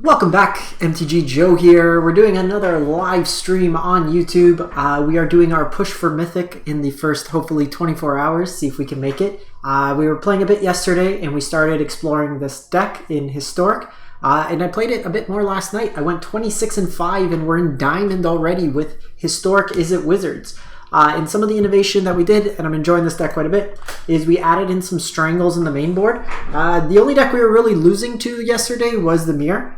Welcome back, MTG Joe here. We're doing another live stream on YouTube. We are doing our push for Mythic in the first, hopefully, 24 hours. See if we can make it. We were playing a bit yesterday, and we started exploring this deck in Historic. And I played it a bit more last night. I went 26-5, and we're in Diamond already with Historic Izzet Wizards. And some of the innovation that we did, and I'm enjoying this deck quite a bit, is we added in some Strangles in the main board. The only deck we were really losing to yesterday was the Mirror.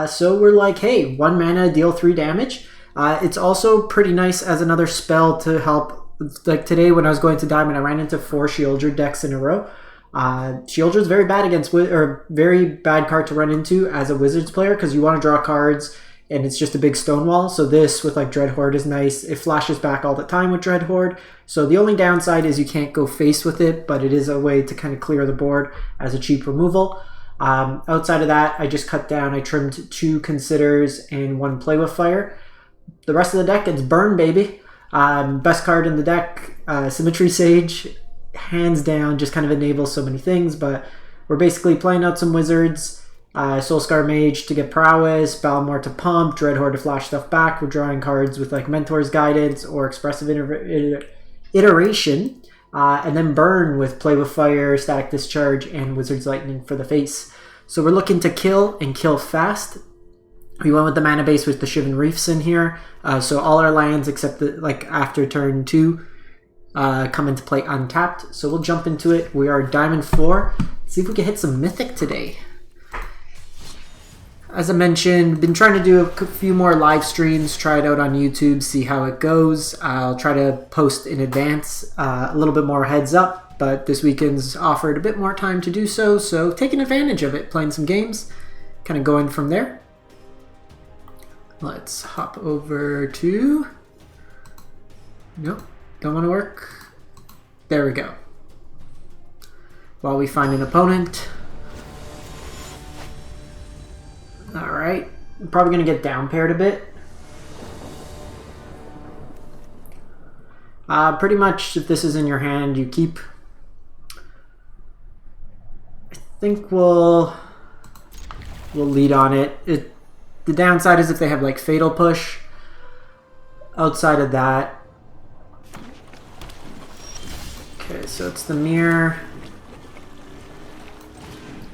So we're like, hey, 1 mana, deal 3 damage. It's also pretty nice as another spell to help. Like today when I was going to Diamond, I ran into 4 Sheoldred decks in a row. Sheoldred's very bad against, or very bad card to run into as a Wizards player because you want to draw cards and it's just a big stonewall. So this with like Dreadhorde is nice. It flashes back all the time with Dreadhorde. So the only downside is you can't go face with it, but it is a way to kind of clear the board as a cheap removal. Outside of that, I just cut down, I trimmed 2 Considers and 1 Play with Fire. The rest of the deck, it's Burn, baby. Best card in the deck, Symmetry Sage, hands down, just kind of enables so many things, but we're basically playing out some Wizards, Soulscar Mage to get Prowess, Balmor to pump, Dreadhorde to flash stuff back. We're drawing cards with like Mentor's Guidance or Expressive Iteration. And then Burn with Play with Fire, Static Discharge, and Wizard's Lightning for the face. So we're looking to kill and kill fast. We went with the mana base with the Shivan Reefs in here. So all our lands except the, like after turn 2 come into play untapped. So we'll jump into it. We are Diamond 4. See if we can hit some Mythic today. As I mentioned, been trying to do a few more live streams, try it out on YouTube, see how it goes. I'll try to post in advance, a little bit more heads up, but this weekend's offered a bit more time to do so, so taking advantage of it, playing some games, kind of going from there. Let's hop over to... Nope, don't want to work. There we go. While we find an opponent... Alright, I'm probably going to get down paired a bit. Pretty much, if this is in your hand, you keep. I think we'll lead on it. The downside is if they have like Fatal Push. Outside of that. Okay, so it's the Mirror.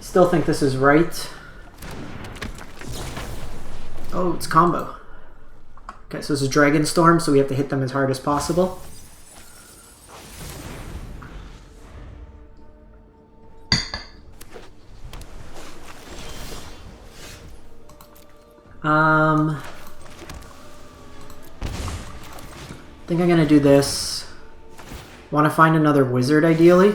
Still think this is right. Oh, it's combo. Okay, so this is Dragonstorm, so we have to hit them as hard as possible. I think I'm gonna do this. Want to find another wizard, ideally.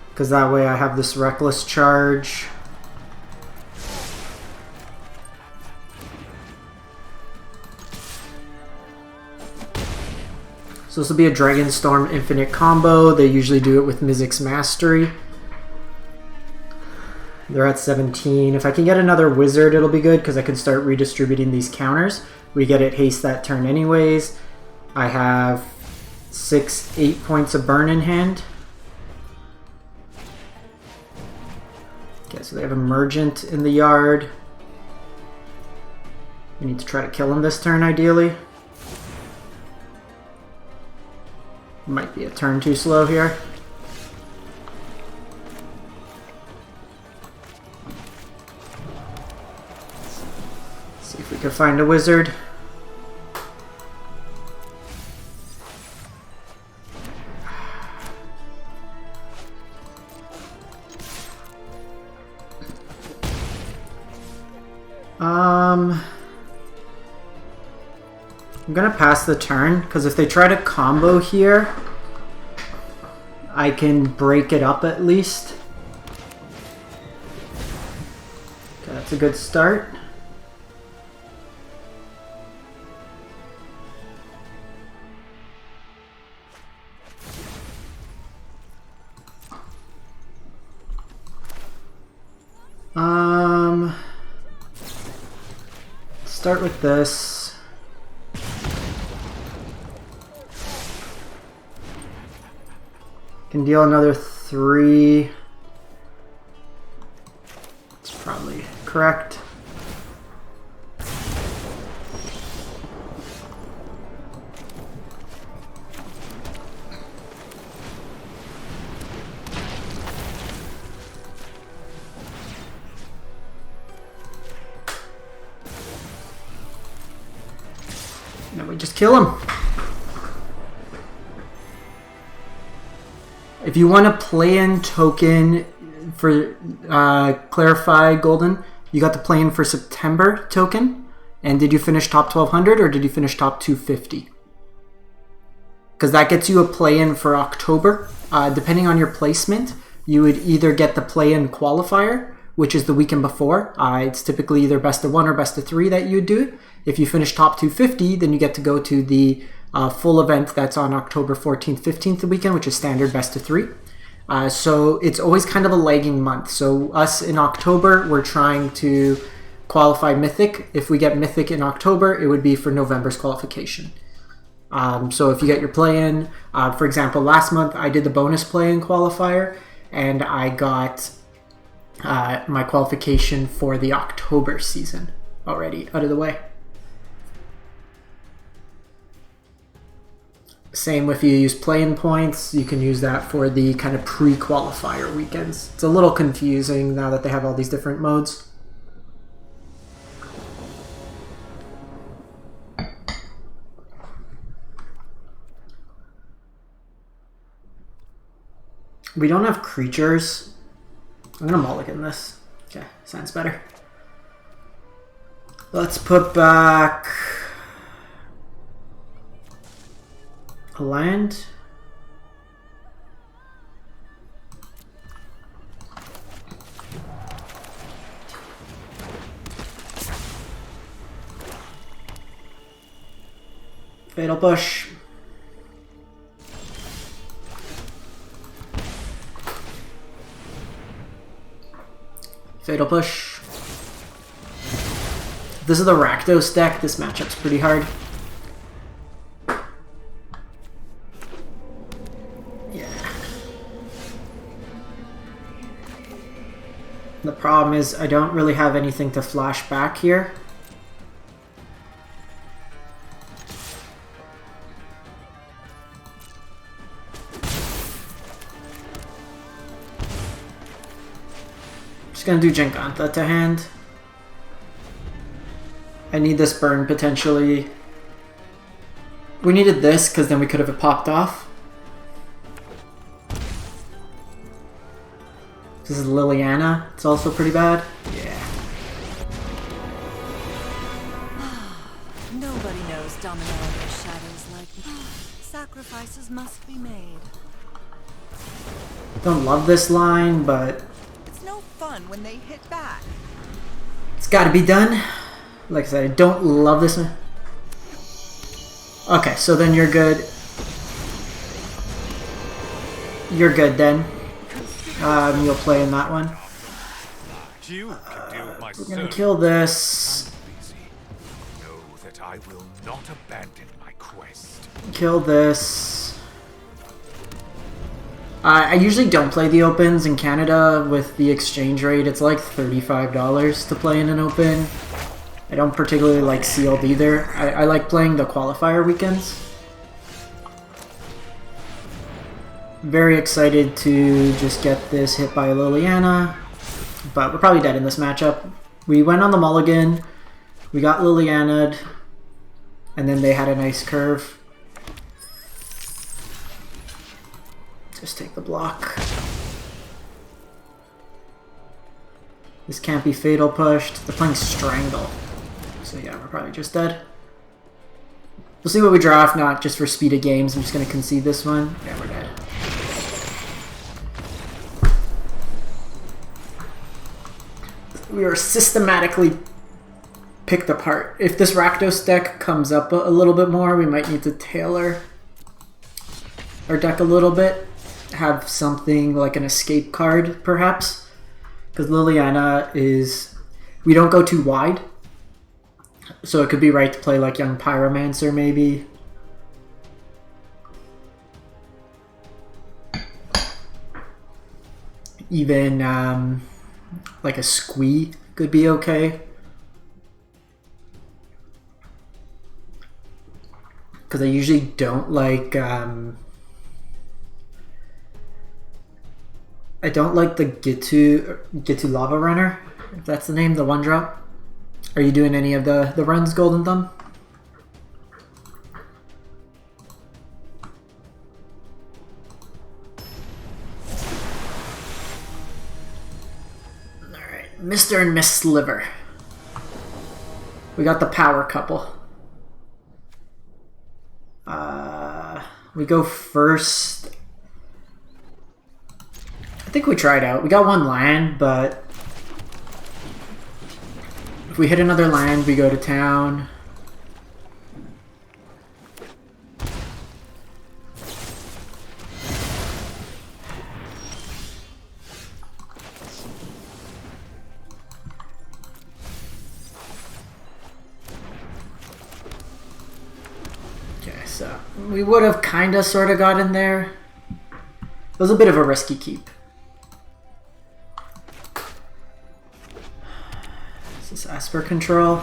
Because that way I have this Reckless Charge. So this will be a Dragonstorm Infinite combo. They usually do it with Mizzix's Mastery. They're at 17. If I can get another Wizard, it'll be good because I can start redistributing these counters. We get it haste that turn anyways. I have 8 points of burn in hand. Okay, so they have Emergent in the yard. We need to try to kill him this turn, ideally. Might be a turn too slow here. See if we can find a wizard. I'm gonna pass the turn because if they try to combo here, I can break it up at least. Okay, that's a good start. Start with this. Can deal another 3. It's probably correct. Then we just kill him. If you want to play in token for clarify Golden, you got the play in for September token. And did you finish top 1200 or did you finish top 250? Because that gets you a play in for October. Depending on your placement, you would either get the play in qualifier, which is the weekend before. It's typically either best of 1 or best of 3 that you would do. If you finish top 250, then you get to go to the full event that's on October 14th, 15th the weekend, which is standard best of 3. So it's always kind of a lagging month. So us in October, we're trying to qualify Mythic. If we get Mythic in October, it would be for November's qualification. So if you get your play-in, for example, last month I did the bonus play-in qualifier, and I got my qualification for the October season already out of the way. Same if you use play-in points, you can use that for the kind of pre-qualifier weekends. It's a little confusing now that they have all these different modes. We don't have creatures. I'm gonna mulligan this. Okay, sounds better. Let's put back a land. Fatal Push. Fatal Push. This is the Rakdos deck. This matchup's pretty hard. Yeah. The problem is I don't really have anything to flash back here. Just gonna do Giganta to hand. I need this burn potentially. We needed this because then we could have popped off. This is Liliana. It's also pretty bad. Yeah. Nobody knows Domino over shadows like me. Sacrifices must be made. Don't love this line, but it's no fun when they hit back. It's got to be done. Like I said, I don't love this one. Okay, so then you're good. You're good then. You'll play in that one. We're gonna kill this. Know that I will not abandon my quest. Kill this. I usually don't play the opens in Canada with the exchange rate. It's like $35 to play in an open. I don't particularly like sealed either. I like playing the qualifier weekends. Very excited to just get this hit by Liliana, but we're probably dead in this matchup. We went on the mulligan, we got Liliana'd, and then they had a nice curve. Just take the block. This can't be fatal pushed. They're playing Strangle. So yeah, we're probably just dead. We'll see what we draw. If not, just for speed of games, I'm just going to concede this one. Yeah, we're dead. We are systematically picked apart. If this Rakdos deck comes up a little bit more, we might need to tailor our deck a little bit. Have something like an escape card, perhaps. Because Liliana is... We don't go too wide. So it could be right to play like Young Pyromancer, maybe. Even like a squee could be okay. Because I usually don't like I don't like the Gitu Lava Runner, if that's the name, the 1-drop. Are you doing any of the runs, Golden Thumb? Alright, Mr. and Miss Sliver. We got the power couple. We go first. I think we tried out. We got one land, but if we hit another land, we go to town. Okay, so we would have kind of sort of got in there. It was a bit of a risky keep. Is this Esper control?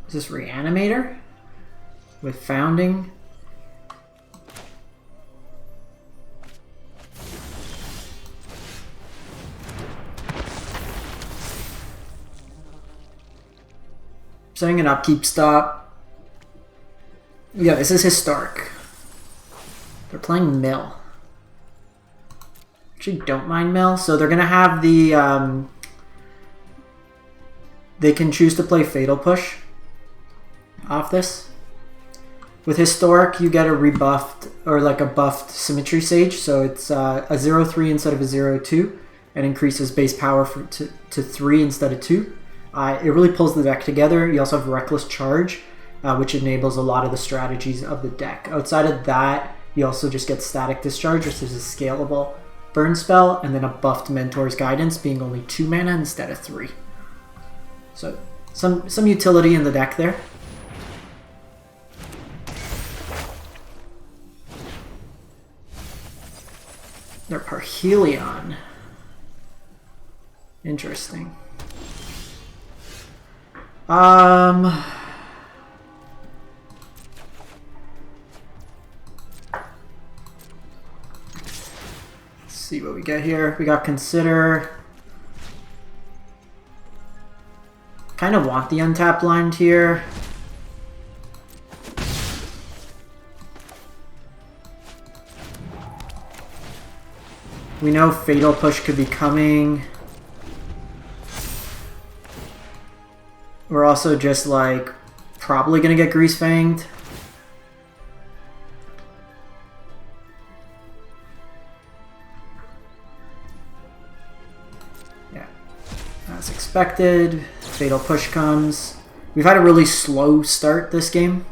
Is this Reanimator? With Founding? Setting an upkeep stop. Yeah, this is historic. They're playing Mill. Actually, don't mind Mill. So they're gonna have the. They can choose to play Fatal Push off this. With historic, you get a rebuffed or like a buffed Symmetry Sage. So it's a 0/3 instead of a 0/2, and increases base power to 3 instead of 2. It really pulls the deck together. You also have Reckless Charge, which enables a lot of the strategies of the deck. Outside of that, you also just get Static Discharge, which is a scalable burn spell, and then a buffed Mentor's Guidance, being only 2 mana instead of 3. So some utility in the deck there. Their Parhelion. Interesting. Let's see what we get here. We got Consider. Kind of want the untapped land here. We know Fatal Push could be coming. We're also just like probably gonna get Greasefanged. Yeah, as expected. Fatal Push comes. We've had a really slow start this game.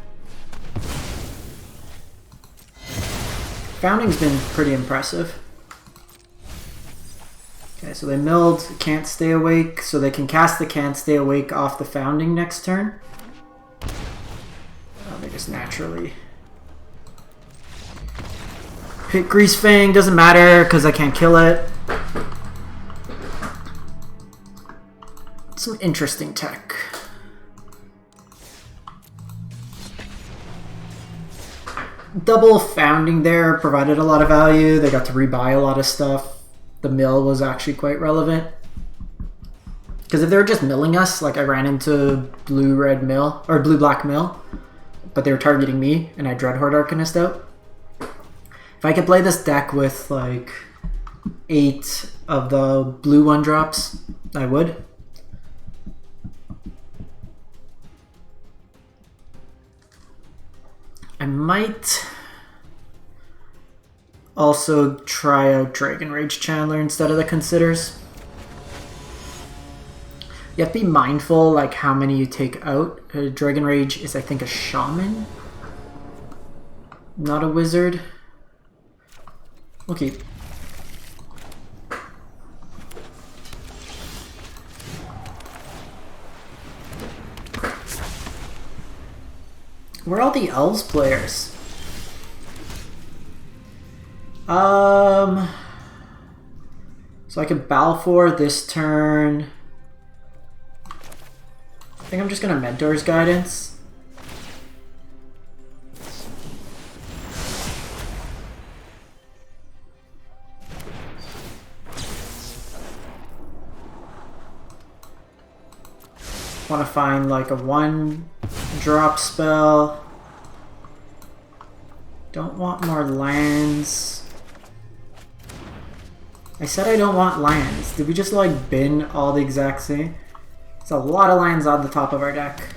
Founding's been pretty impressive. Okay, so they milled Can't Stay Awake, so they can cast the Can't Stay Awake off the Founding next turn. They just naturally hit Greasefang, doesn't matter because I can't kill it. Some interesting tech. Double Founding there provided a lot of value. They got to rebuy a lot of stuff. The mill was actually quite relevant. Because if they were just milling us, like I ran into blue-red mill, or blue-black mill, but they were targeting me, and I Dreadhorde Arcanist out. If I could play this deck with like 8 of the blue 1-drops, I would. I might also try out Dragon Rage Chandler instead of the Considers. You have to be mindful like how many you take out. Dragon Rage is I think a Shaman, not a Wizard. We'll keep. Where are all the elves players? So I could Balfour this turn. I think I'm just gonna Mentor's Guidance. Want to find like a 1-drop spell. Don't want more lands. I said I don't want lands. Did we just like bin all the exact same? It's a lot of lands on the top of our deck.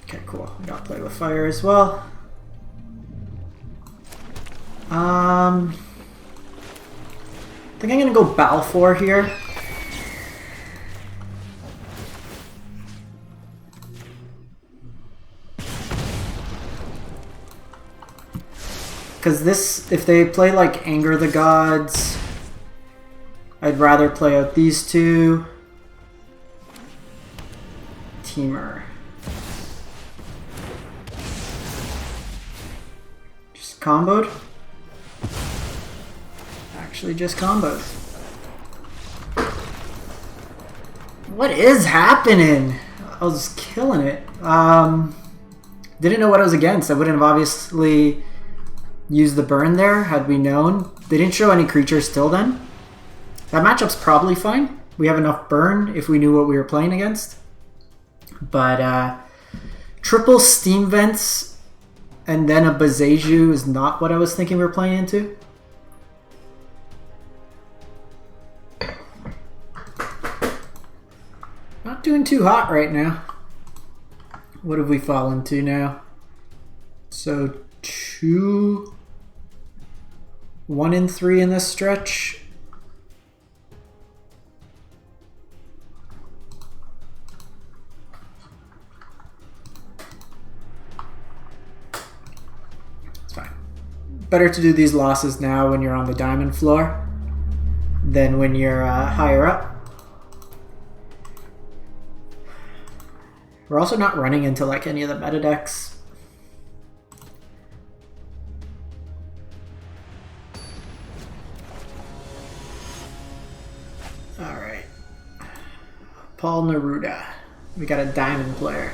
Okay, cool. We gotta play with fire as well. I think I'm gonna go Balfour here. Because this, if they play like Anger the Gods, I'd rather play out these two. Teamer. Just comboed? Actually just comboed. What is happening? I was killing it. Didn't know what I was against. I wouldn't have obviously used the burn there had we known. They didn't show any creatures till then. That matchup's probably fine. We have enough burn if we knew what we were playing against. But triple Steam Vents and then a Bazeju is not what I was thinking we were playing into. Not doing too hot right now. What have we fallen to now? So 2, 1 and 3 in this stretch. It's fine. Better to do these losses now when you're on the diamond floor than when you're higher up. We're also not running into like any of the meta decks. Alright. Paul Neruda. We got a diamond player.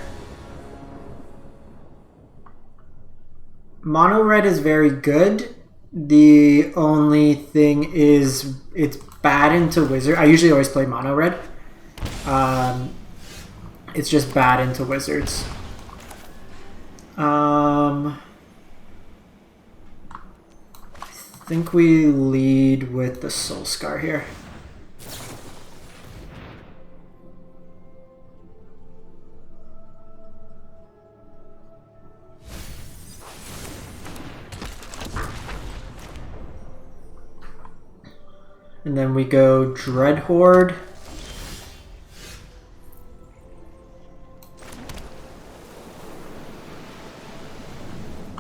Mono red is very good. The only thing is it's bad into wizard. I usually always play mono red. It's just bad into wizards. I think we lead with the Soul Scar here. And then we go Dread Horde.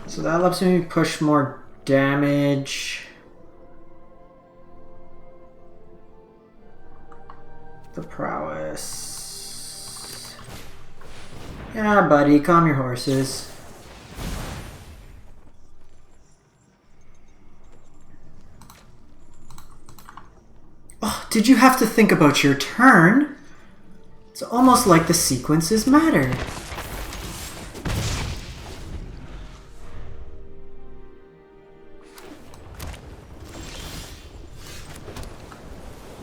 So that lets me push more damage. The prowess. Yeah, buddy, calm your horses. Oh, did you have to think about your turn? It's almost like the sequences matter.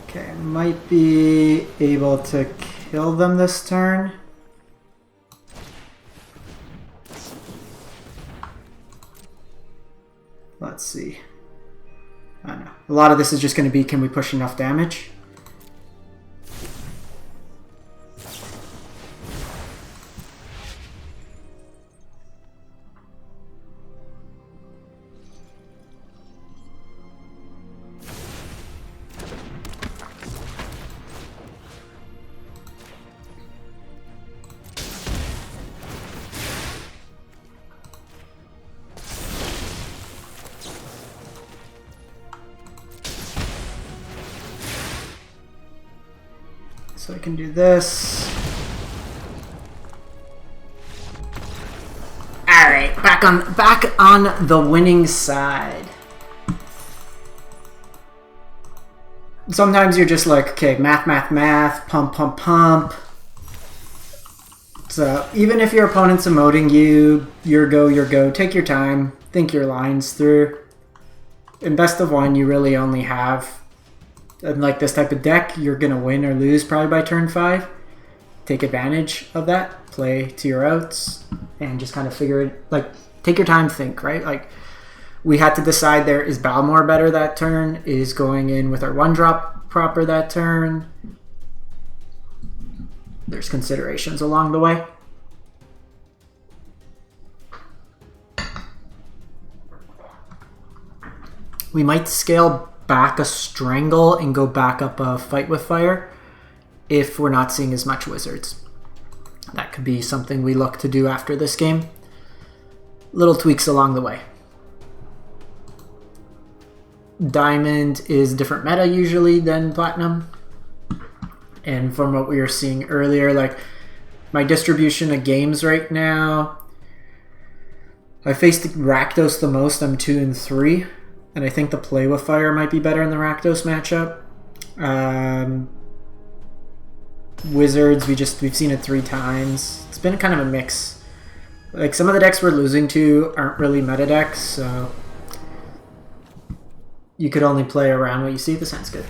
Okay, I might be able to kill them this turn. Let's see. I don't know. A lot of this is just going to be, can we push enough damage? So I can do this. back on the winning side. Sometimes you're just like, okay, math, pump. So even if your opponent's emoting you, your go, take your time, think your lines through. In best of one, you really only have, in like this type of deck, you're gonna win or lose probably by turn 5. Take advantage of that, play to your outs, and just kind of figure it, like, take your time, think, right? Like, we had to decide there, is Balmor better that turn? Is going in with our 1-drop proper that turn? There's considerations along the way. We might scale back a Strangle and go back up a Fight with Fire if we're not seeing as much Wizards. That could be something we look to do after this game. Little tweaks along the way. Diamond is different meta usually than Platinum. And from what we were seeing earlier, like my distribution of games right now, I faced Rakdos the most. I'm 2 and 3, and I think the Play with Fire might be better in the Rakdos matchup. Wizards, we've seen it 3 times. It's been kind of a mix. Like some of the decks we're losing to aren't really meta decks, so you could only play around what you see. This sounds good.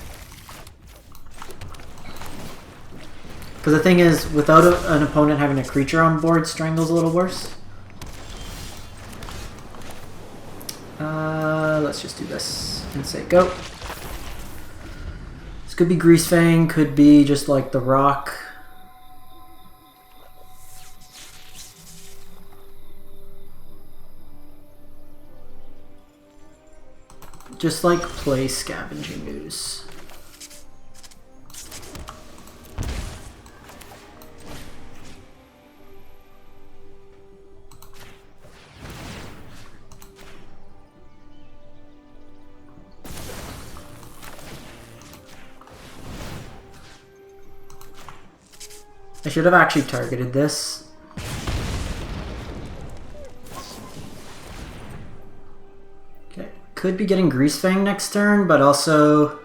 Because the thing is, without an opponent having a creature on board, Strangle's a little worse. Let's just do this and say go. This could be Greasefang, could be just like the Rock. Just like play Scavenging Ooze. I should have actually targeted this. Okay, could be getting Greasefang next turn, but also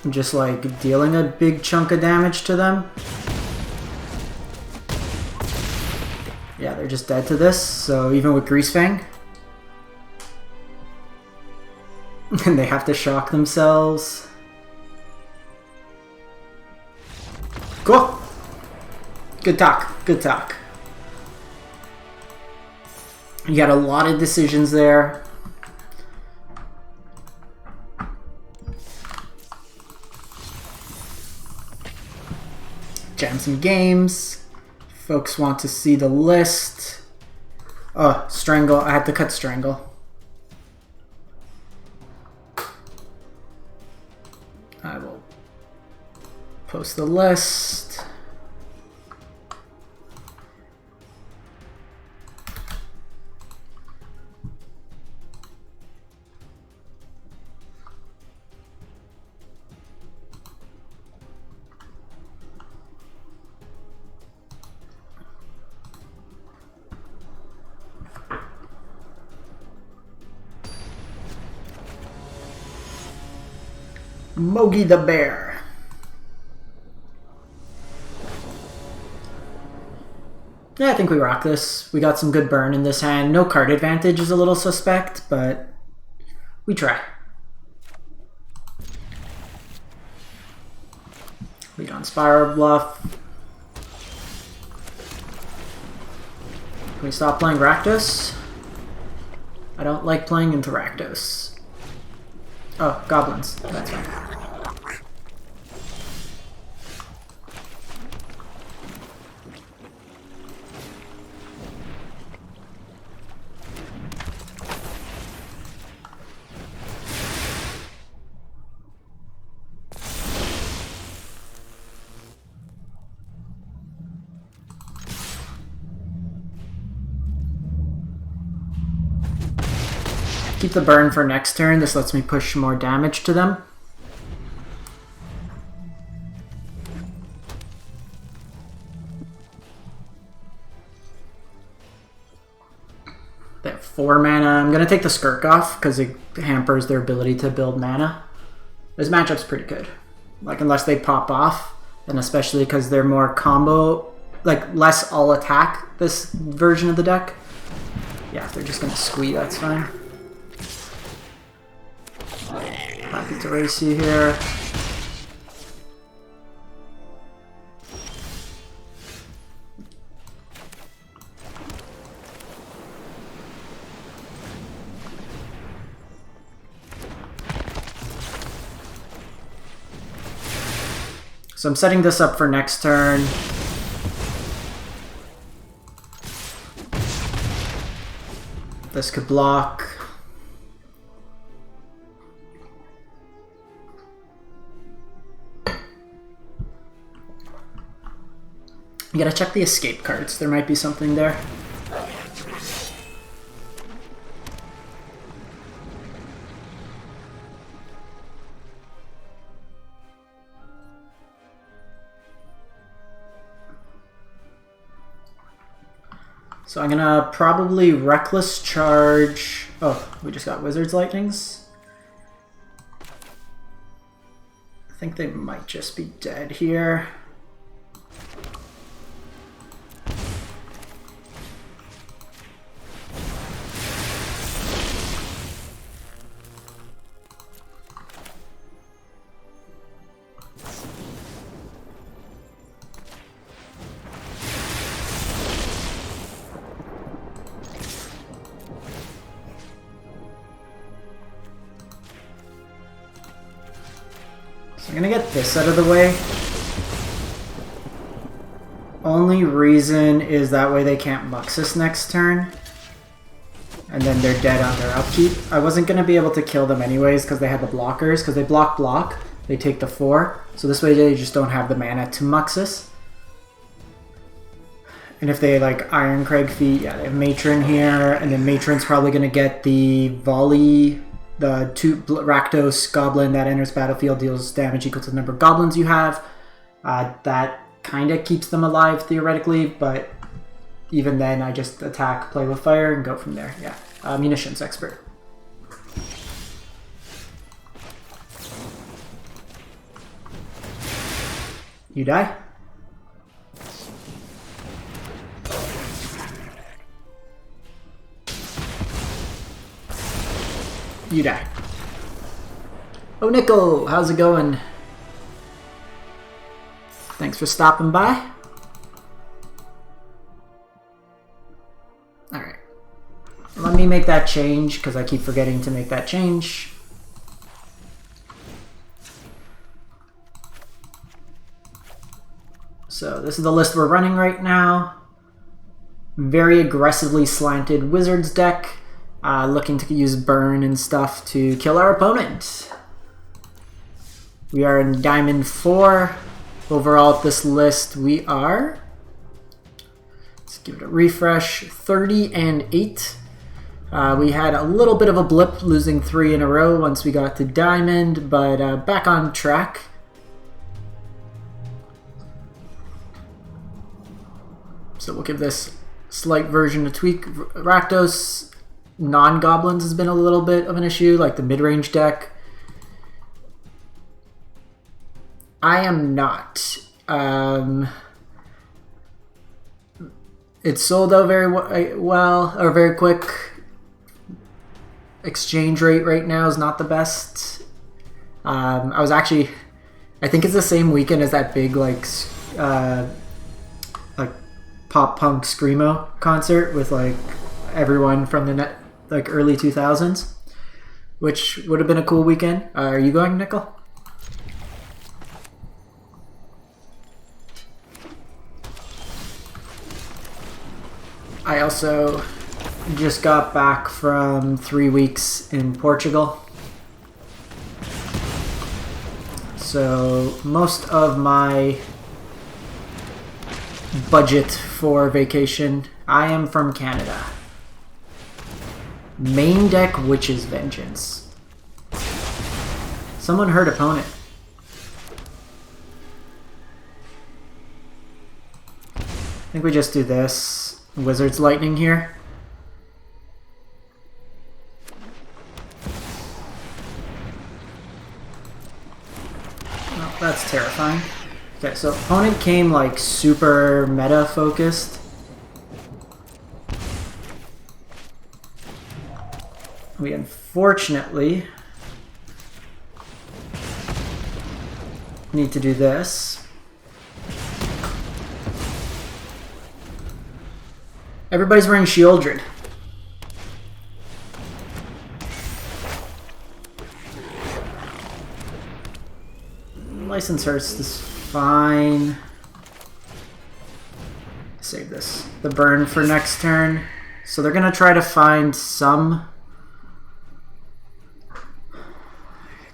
just like dealing a big chunk of damage to them. Yeah, they're just dead to this, so even with Greasefang. And they have to shock themselves. Cool. Good talk. Good talk. You got a lot of decisions there. Jam some games. Folks want to see the list. Oh, Strangle. I had to cut Strangle. I will post the list. Mogi the Bear. Yeah, I think we rock this. We got some good burn in this hand. No card advantage is a little suspect, but we try. Lead on Spiral Bluff. Can we stop playing Rakdos? I don't like playing into Rakdos. Oh, Goblins. That's fine. Keep the burn for next turn. This lets me push more damage to them. They have 4 mana. I'm going to take the Skirk off because it hampers their ability to build mana. This matchup's pretty good. Like, unless they pop off, and especially because they're more combo, like, less all attack, this version of the deck. Yeah, if they're just going to squee, that's fine. Happy to race you here. So I'm setting this up for next turn. This could block. You gotta check the escape cards. There might be something there. So I'm gonna probably Reckless Charge. Oh, we just got Wizard's Lightnings. I think they might just be dead here. I'm gonna get this out of the way. Only reason is that way they can't Muxus next turn. And then they're dead on their upkeep. I wasn't gonna be able to kill them anyways because they had the blockers. Because they block, they take the 4. So this way they just don't have the mana to Muxus. And if they like Iron Crag Feet, yeah, they have Matron here. And then Matron's probably gonna get the Volley. The 2 Rakdos Goblin that enters battlefield deals damage equal to the number of goblins you have. That kind of keeps them alive theoretically, but even then I just attack, play with fire, and go from there. Yeah, Munitions Expert. You die? You die. Oh, Nico, how's it going? Thanks for stopping by. Alright. Let me make that change, because I keep forgetting to make that change. So this is the list we're running right now. Very aggressively slanted Wizards deck. Looking to use burn and stuff to kill our opponent. We are in Diamond 4. Overall at this list we are, let's give it a refresh, 30 and 8. We had a little bit of a blip losing 3 in a row once we got to Diamond, but back on track. So we'll give this slight version a tweak. Rakdos non-goblins has been a little bit of an issue, like the mid-range deck. I am not. It sold out very well, or very quick. Exchange rate right now is not the best. I was actually, I think it's the same weekend as that big like pop punk screamo concert with like everyone from the early 2000s, which would have been a cool weekend. Are you going, Nickel? I also just got back from 3 weeks in Portugal. So most of my budget for vacation, I am from Canada. Main deck Witch's Vengeance. Someone hurt opponent. I think we just do this. Wizard's Lightning here. That's terrifying. Okay, so opponent came like super meta focused. We unfortunately need to do this. Everybody's wearing Sheoldred. License Hearst is fine. Save this. The burn for next turn. So they're gonna try to find some.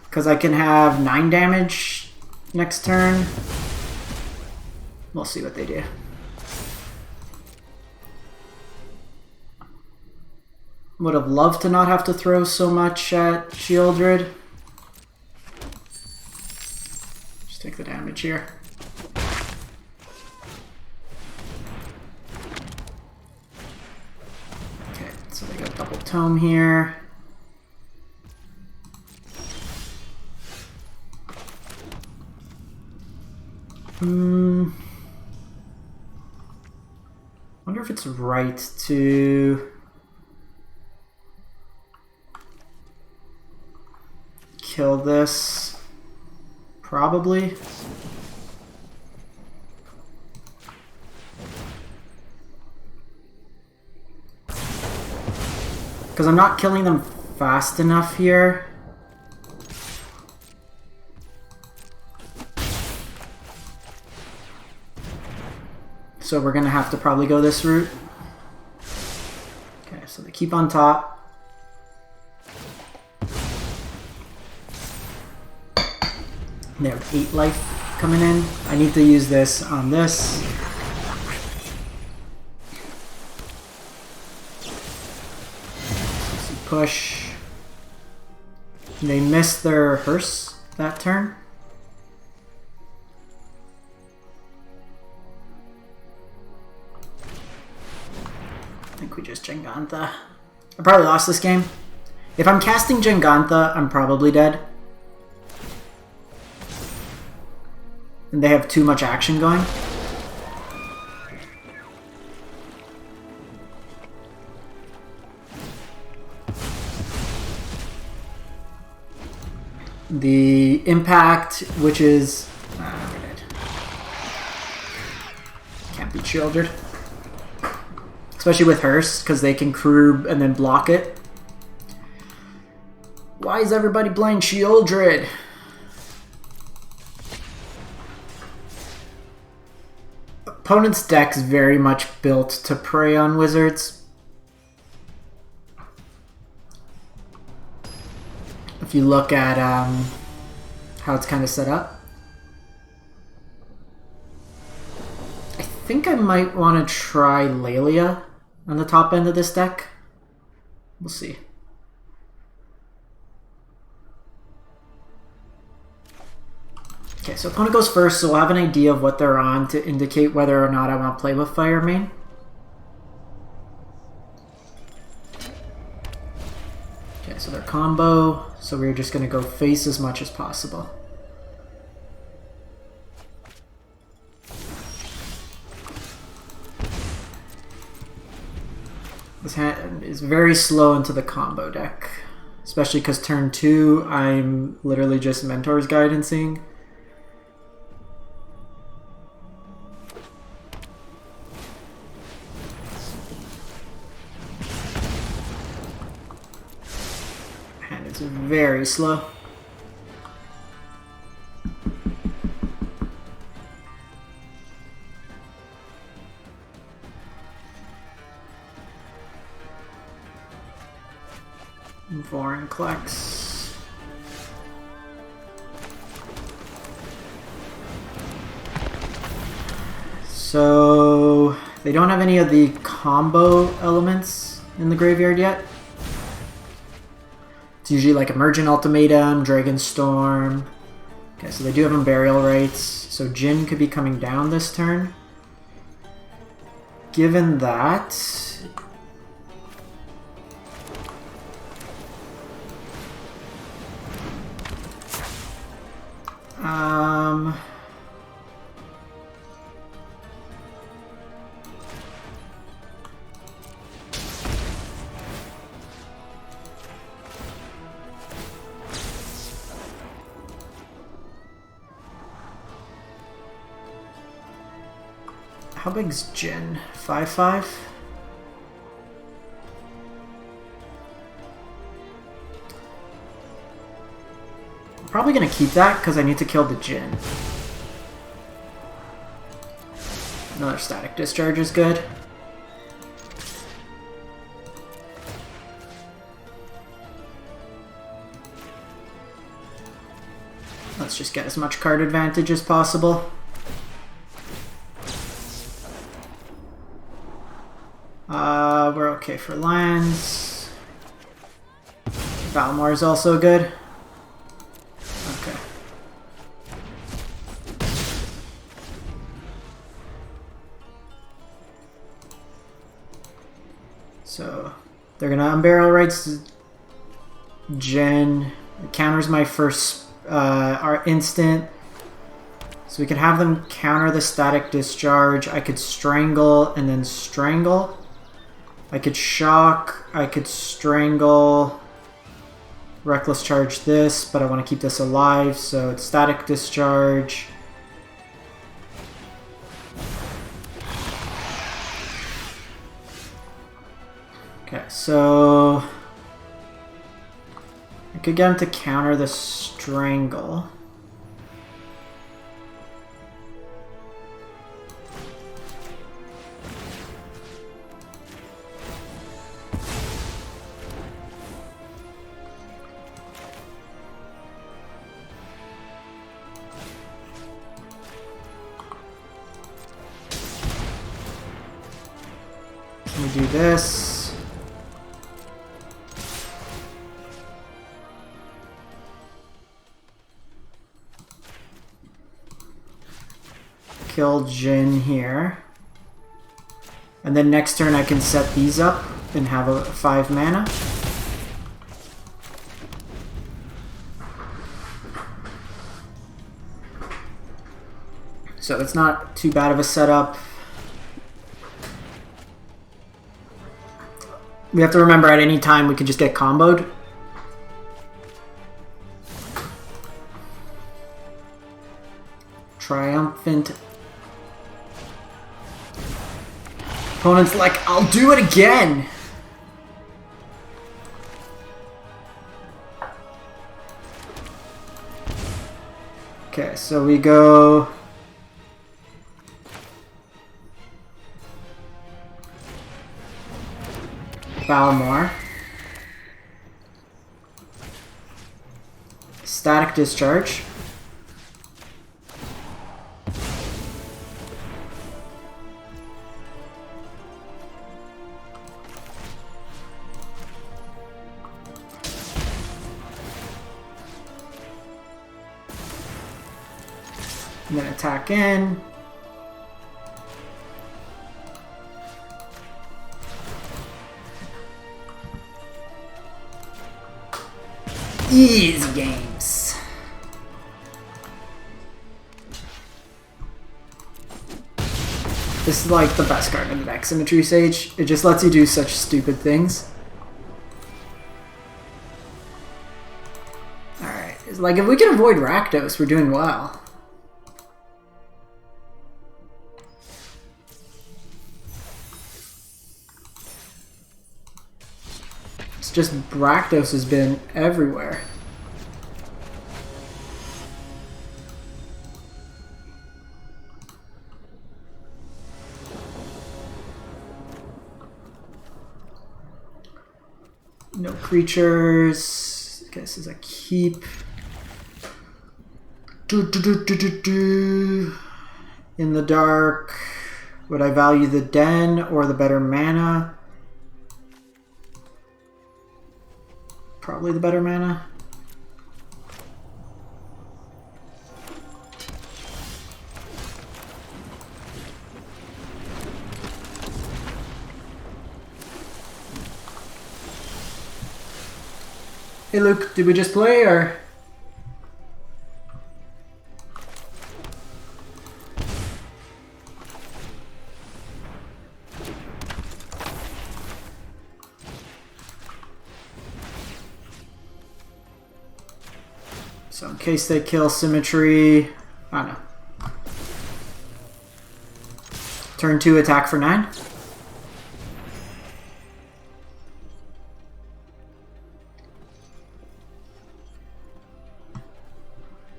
Because I can have 9 damage next turn. We'll see what they do. Would have loved to not have to throw so much at Sheoldred. Just take the damage here. Okay, so they got double tome here. Wonder if it's right to kill this. Probably. Because I'm not killing them fast enough here. So we're gonna have to probably go this route. Okay, so they keep on top. They have 8 life coming in. I need to use this on this. Push. They missed their hearse that turn. I think we just Jengantha. I probably lost this game. If I'm casting Jengantha, I'm probably dead. And they have too much action going. The impact, which is... we're dead. Can't beat Sheoldred. Especially with Hearse, because they can crew and then block it. Why is everybody playing Sheoldred? Opponent's deck's very much built to prey on wizards. If you look at how it's kind of set up. I think I might want to try Lelia on the top end of this deck. We'll see. Okay, so opponent goes first, so we'll have an idea of what they're on to indicate whether or not I want to play with Fire main. Okay, so their combo, so we're just going to go face as much as possible. This hand is very slow into the combo deck, especially because turn 2, I'm literally just Mentor's Guidancing. And it's very slow. Foreign Klex. So they don't have any of the combo elements in the graveyard yet. It's usually like Emergent Ultimatum, Dragonstorm. Okay, so they do have Unburial Rites. So Jin could be coming down this turn. Given that, How big's Jin? 5/5? I'm probably gonna keep that because I need to kill the Jin. Another static discharge is good. Let's just get as much card advantage as possible. We're okay for lands. Balmor is also good. Okay. So they're gonna unbarrel rights Jin. It counters my first our instant. So we can have them counter the static discharge. I could strangle and then strangle. I could shock, I could strangle, reckless charge this, but I want to keep this alive, so it's static discharge. Okay, so I could get him to counter the strangle. Do this. Kill Jin here. And then next turn I can set these up and have a 5 mana. So it's not too bad of a setup. We have to remember at any time we could just get comboed. Triumphant. Opponent's like, I'll do it again! Okay, so we go... Balmor. Static discharge. And then attack in. Easy games. This is like the best card in the deck, Symmetry Sage. It just lets you do such stupid things. Alright, it's like if we can avoid Rakdos, we're doing well. Just Rakdos has been everywhere. No creatures. I guess is a keep. In the dark. Would I value the den or the better mana? Probably the better mana. Hey Luke, did we just play or? So in case they kill Symmetry, I don't know. Turn 2, attack for 9.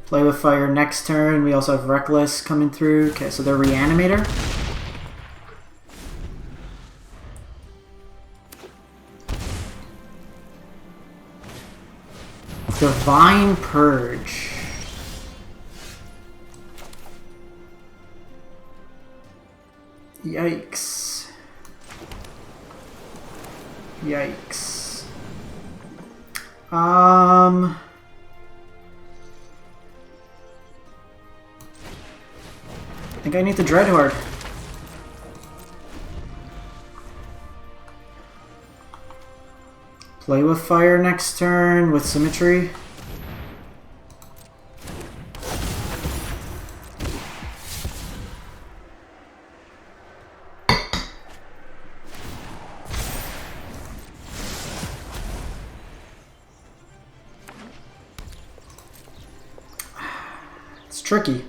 Play with fire next turn. We also have Reckless coming through. Okay, so they're Reanimator. Divine Purge. Yikes. Yikes. I think I need to Dreadhorde. Play with fire next turn with symmetry. It's tricky.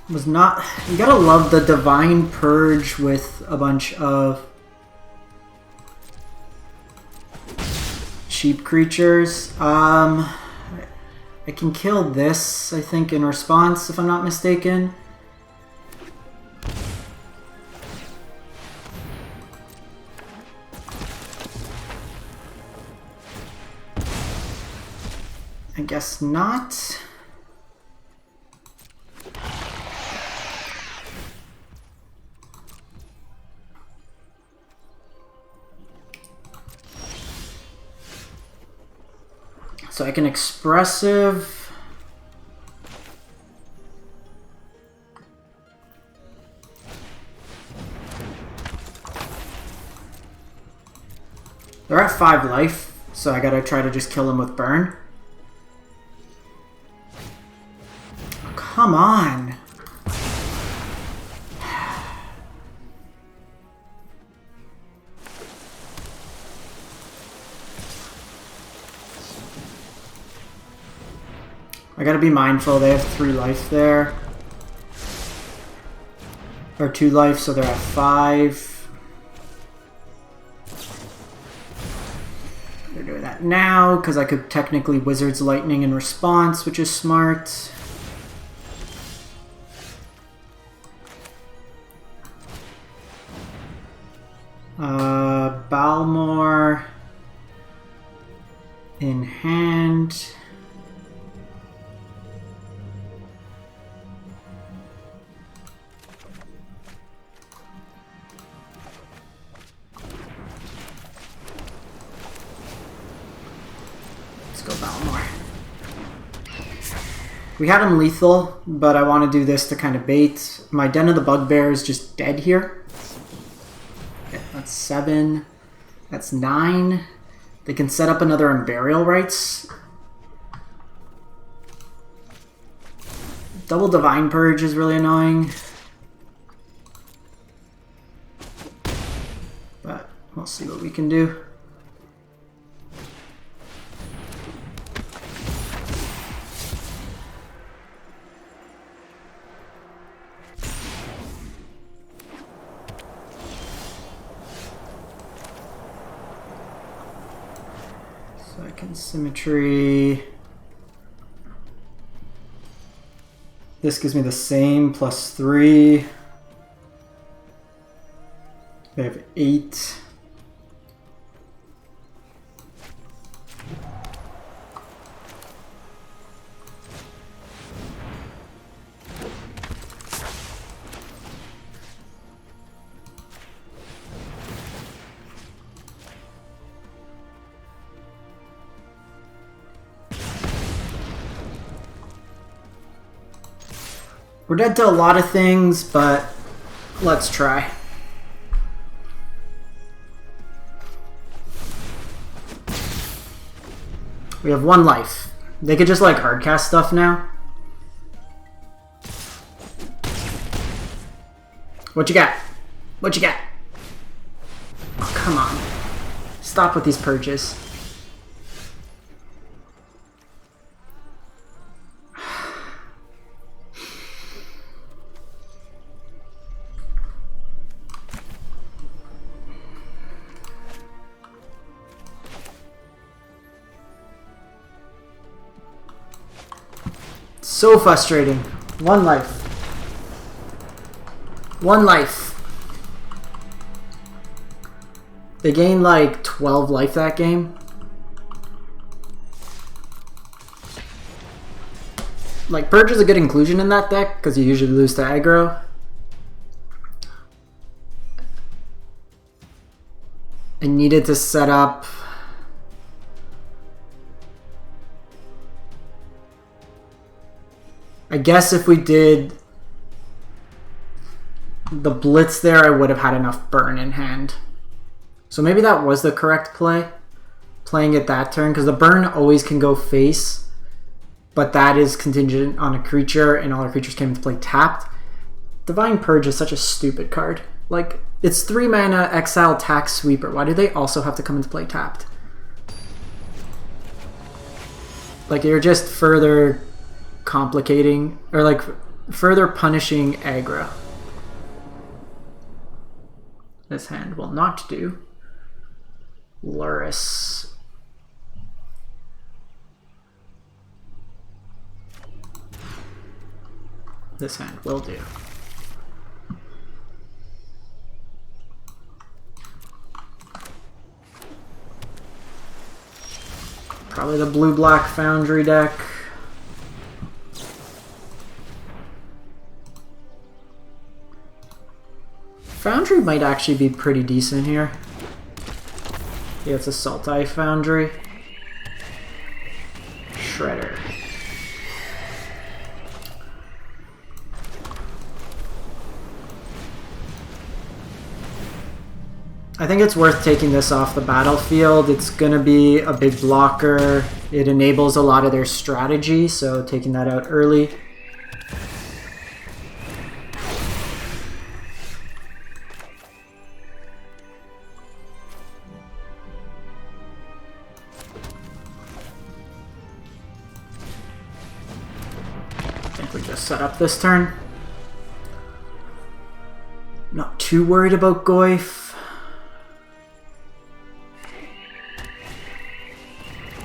Was not... You gotta love the Divine Purge with a bunch of cheap creatures. I can kill this, I think, in response, if I'm not mistaken. I guess not. So I can expressive. They're at 5 life, so I gotta try to just kill them with burn. Oh, come on. I gotta be mindful, they have 3 life there. Or 2 life, so they're at 5. They're doing that now, because I could technically Wizard's Lightning in response, which is smart. Balmor in hand. We had him lethal, but I want to do this to kind of bait. My Den of the Bugbear is just dead here. Okay, that's 7. That's 9. They can set up another Unburial Rites. Double Divine Purge is really annoying. But we'll see what we can do. Symmetry. This gives me the same +3. They have 8. We're dead to a lot of things, but let's try. We have 1 life. They could just like hardcast stuff now. What you got? What you got? Oh, come on. Stop with these purges. So frustrating. One life. One life. They gained like 12 life that game. Like, Purge is a good inclusion in that deck because you usually lose to aggro. I needed to set up... I guess if we did the blitz there, I would have had enough burn in hand. So maybe that was the correct play, playing it that turn, because the burn always can go face, but that is contingent on a creature, and all our creatures came into play tapped. Divine Purge is such a stupid card. Like, it's 3 mana, exile, tax, sweeper. Why do they also have to come into play tapped? Like, you're just further complicating, or like further punishing aggro. This hand will not do. Luris. This hand will do. Probably the blue-black Foundry deck. Foundry might actually be pretty decent here. Yeah, it's a Sultai Foundry. Shredder. I think it's worth taking this off the battlefield. It's going to be a big blocker. It enables a lot of their strategy, so taking that out early. Set up this turn. Not too worried about Goyf.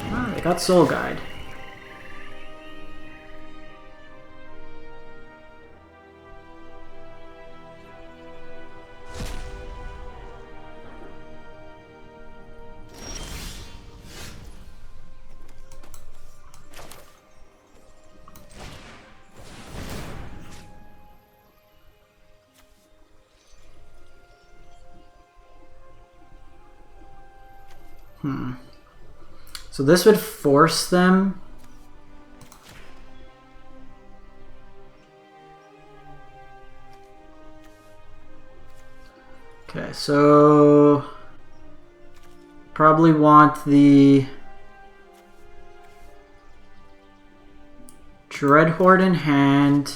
Ah, they got Soul Guide. So this would force them. Okay, so probably want the Dreadhorde in hand,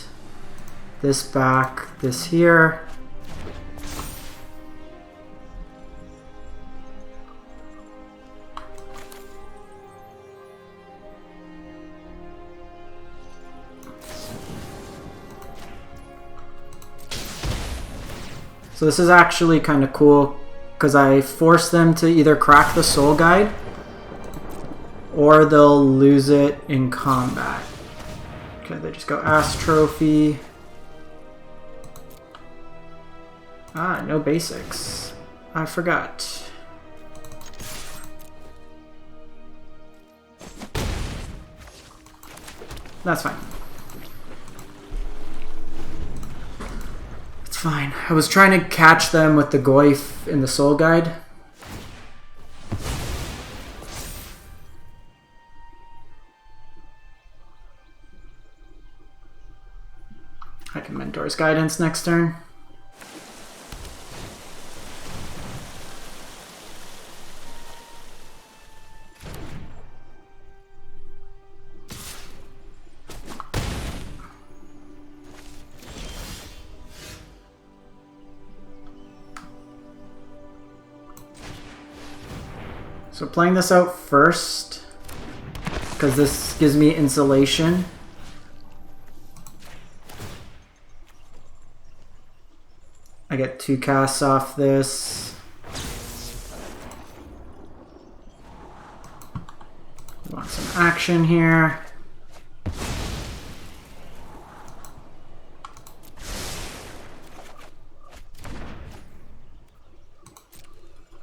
this back, this here. So this is actually kind of cool because I force them to either crack the Soul Guide or they'll lose it in combat. Okay, they just go Ass Trophy. Ah, no basics. I forgot. That's fine. Fine. I was trying to catch them with the Goyf in the Soul Guide. I can Mentor's Guidance next turn. So playing this out first, because this gives me insulation. I get 2 casts off this. Want some action here.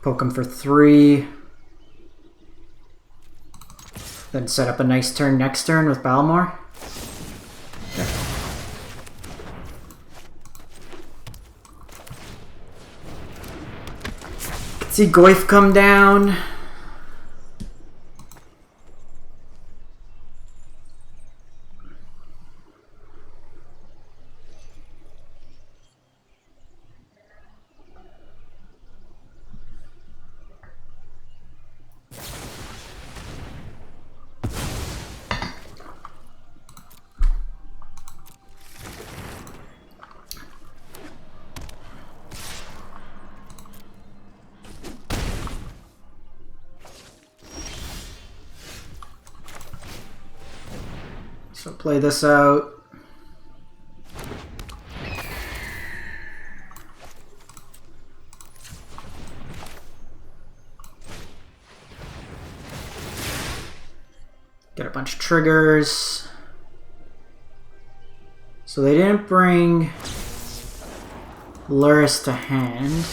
Poke him for 3. Then set up a nice turn next turn with Balmor. Okay. See Goyf come down. So play this out. Get a bunch of triggers. So they didn't bring Luris to hand.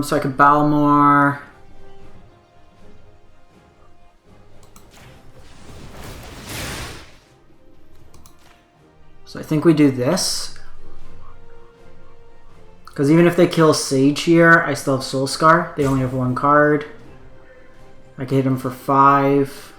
So I could Balmor. So I think we do this. Because even if they kill Sage here, I still have Soul Scar. They only have 1 card. I can hit him for 5.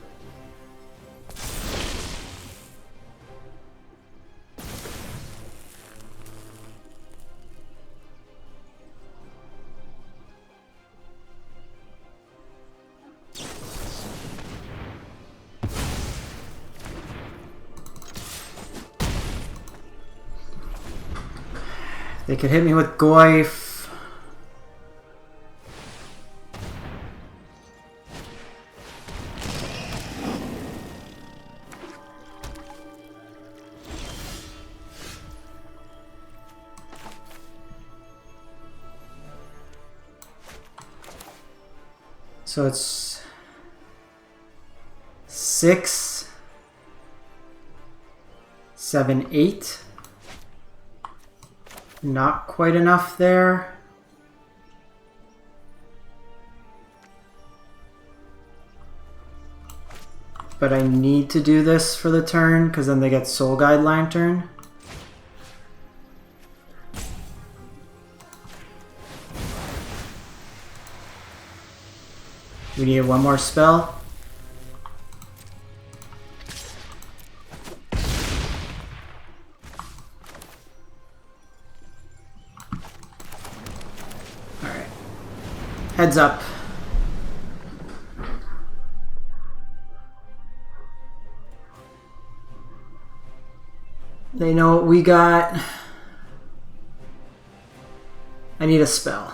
They could hit me with Goyf. So it's 6, 7, 8. Not quite enough there. But I need to do this for the turn because then they get Soul Guide Lantern. We need 1 more spell. Heads up. They know what we got. I need a spell.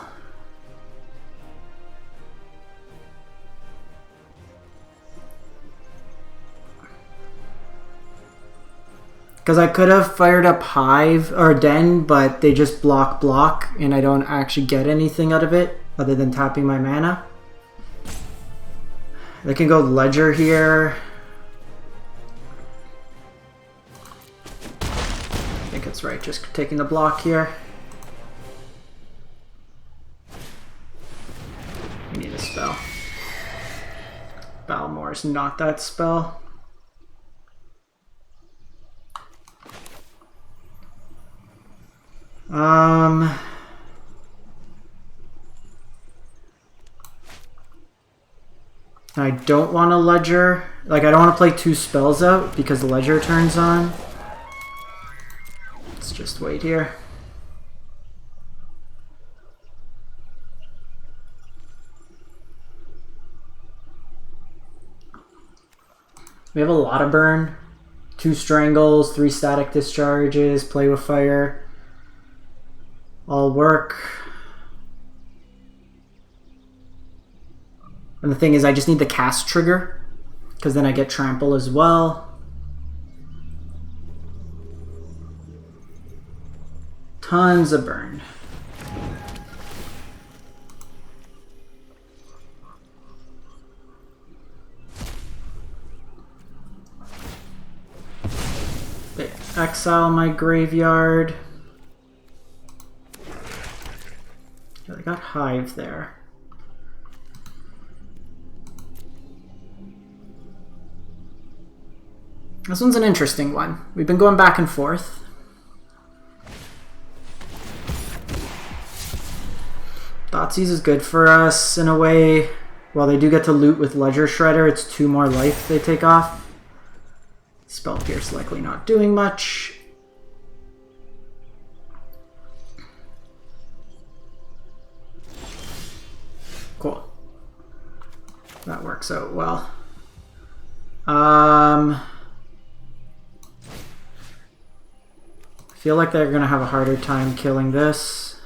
Because I could have fired up Hive or Den, but they just block, and I don't actually get anything out of it other than tapping my mana. They can go Ledger here. I think it's right, just taking the block here. We need a spell. Balmor is not that spell. I don't want a Ledger. Like, I don't want to play 2 spells out because the ledger turns on. Let's just wait here. We have a lot of burn. 2 strangles, 3 static discharges, play with fire. All work. And the thing is, I just need the cast trigger, because then I get trample as well. Tons of burn. Okay, exile my graveyard. I got Hive there. This one's an interesting one. We've been going back and forth. Thoughtseize is good for us in a way. While they do get to loot with Ledger Shredder, it's 2 more life they take off. Spell Pierce likely not doing much. Cool. That works out well. I feel like they're gonna have a harder time killing this.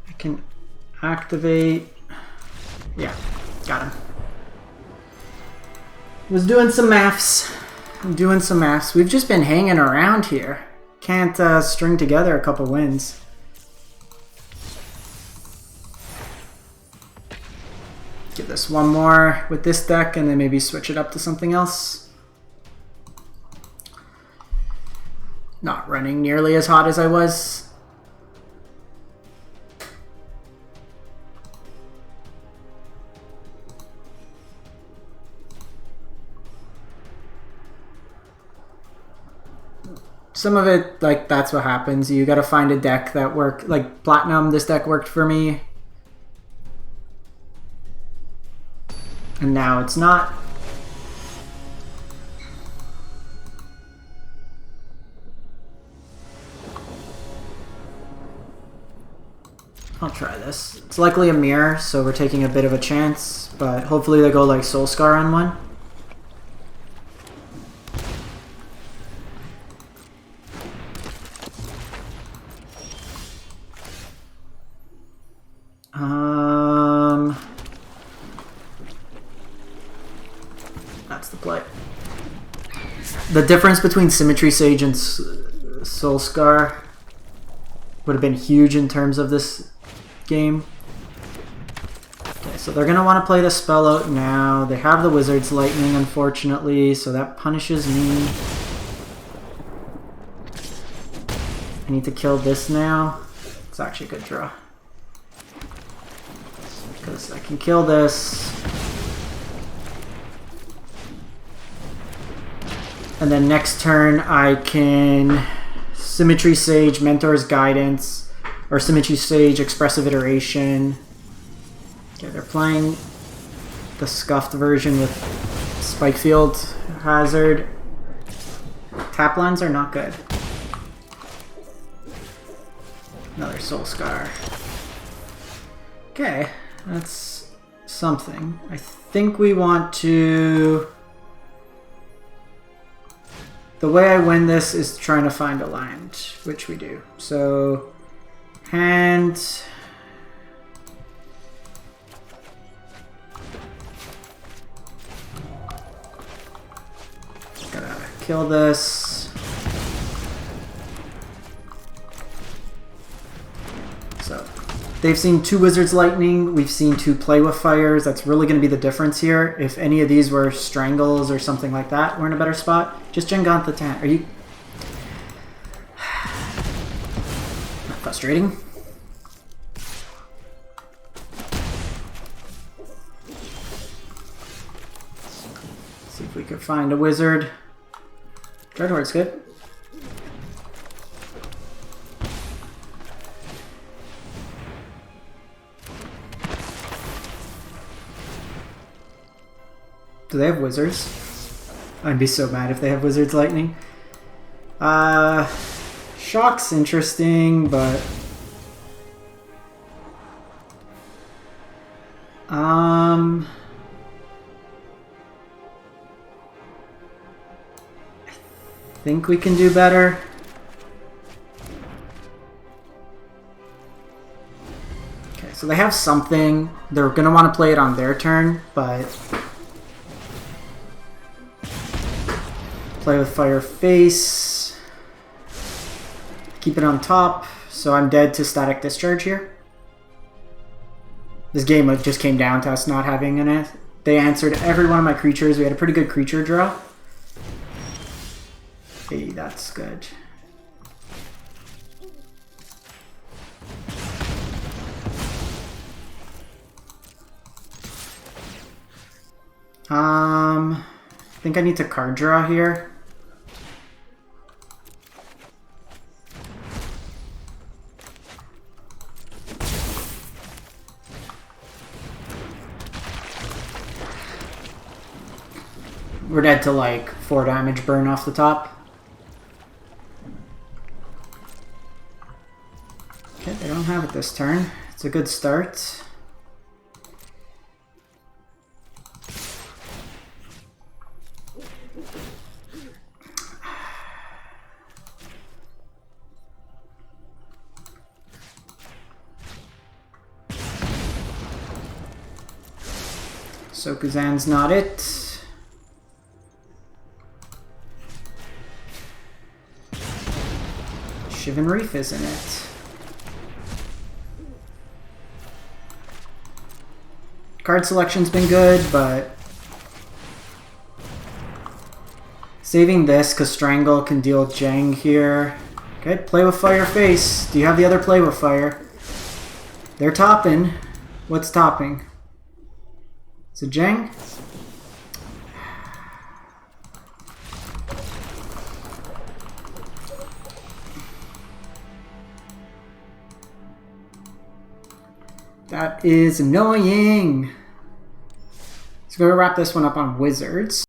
I can activate. Yeah, got him. Was doing some maths. I'm doing some maths. We've just been hanging around here. Can't string together a couple wins. Give this one more with this deck and then maybe switch it up to something else. Not running nearly as hot as I was. Some of it, like, that's what happens. You gotta find a deck that worked. Like, Platinum, this deck worked for me. And now it's not. I'll try this. It's likely a mirror, so we're taking a bit of a chance. But hopefully they go like Soulscar on one. That's the play. The difference between Symmetry Sage and Soulscar would have been huge in terms of this game. Okay, so they're going to want to play the spell out now. They have the Wizard's Lightning, unfortunately, so that punishes me. I need to kill this now. It's actually a good draw. Because I can kill this. And then next turn I can Symmetry Sage, Mentor's Guidance, or Symmetry Sage, Expressive Iteration. Okay, they're playing the scuffed version with Spikefield Hazard. Tap lands are not good. Another Soulscar. Okay, that's something. I think we want to... The way I win this is trying to find a land, which we do. So, hand... Gotta kill this. So, they've seen 2 Wizard's Lightning, we've seen 2 Play with Fires. That's really going to be the difference here. If any of these were Strangles or something like that, we're in a better spot. Just Jengant the Tan. Are you... Frustrating. See if we could find a wizard. Dreadhort's good. Do they have wizards? I'd be so mad if they have wizards lightning. Shock's interesting, but I think we can do better. Okay, so they have something. They're gonna want to play it on their turn, but play with Fire Face. Keep it on top, so I'm dead to Static Discharge here. This game just came down to us not having an it. They answered every one of my creatures. We had a pretty good creature draw. Hey, that's good. I think I need to card draw here. We're dead to like 4 damage burn off the top. Okay, they don't have it this turn. It's a good start. Sokuzan's not it. Shivan Reef isn't it. Card selection's been good, but saving this because Strangle can deal Jang here. Okay, play with Fire Face. Do you have the other play with Fire? They're topping. What's topping? Is it Jang? That is annoying. So we're going to wrap this one up on Wizards.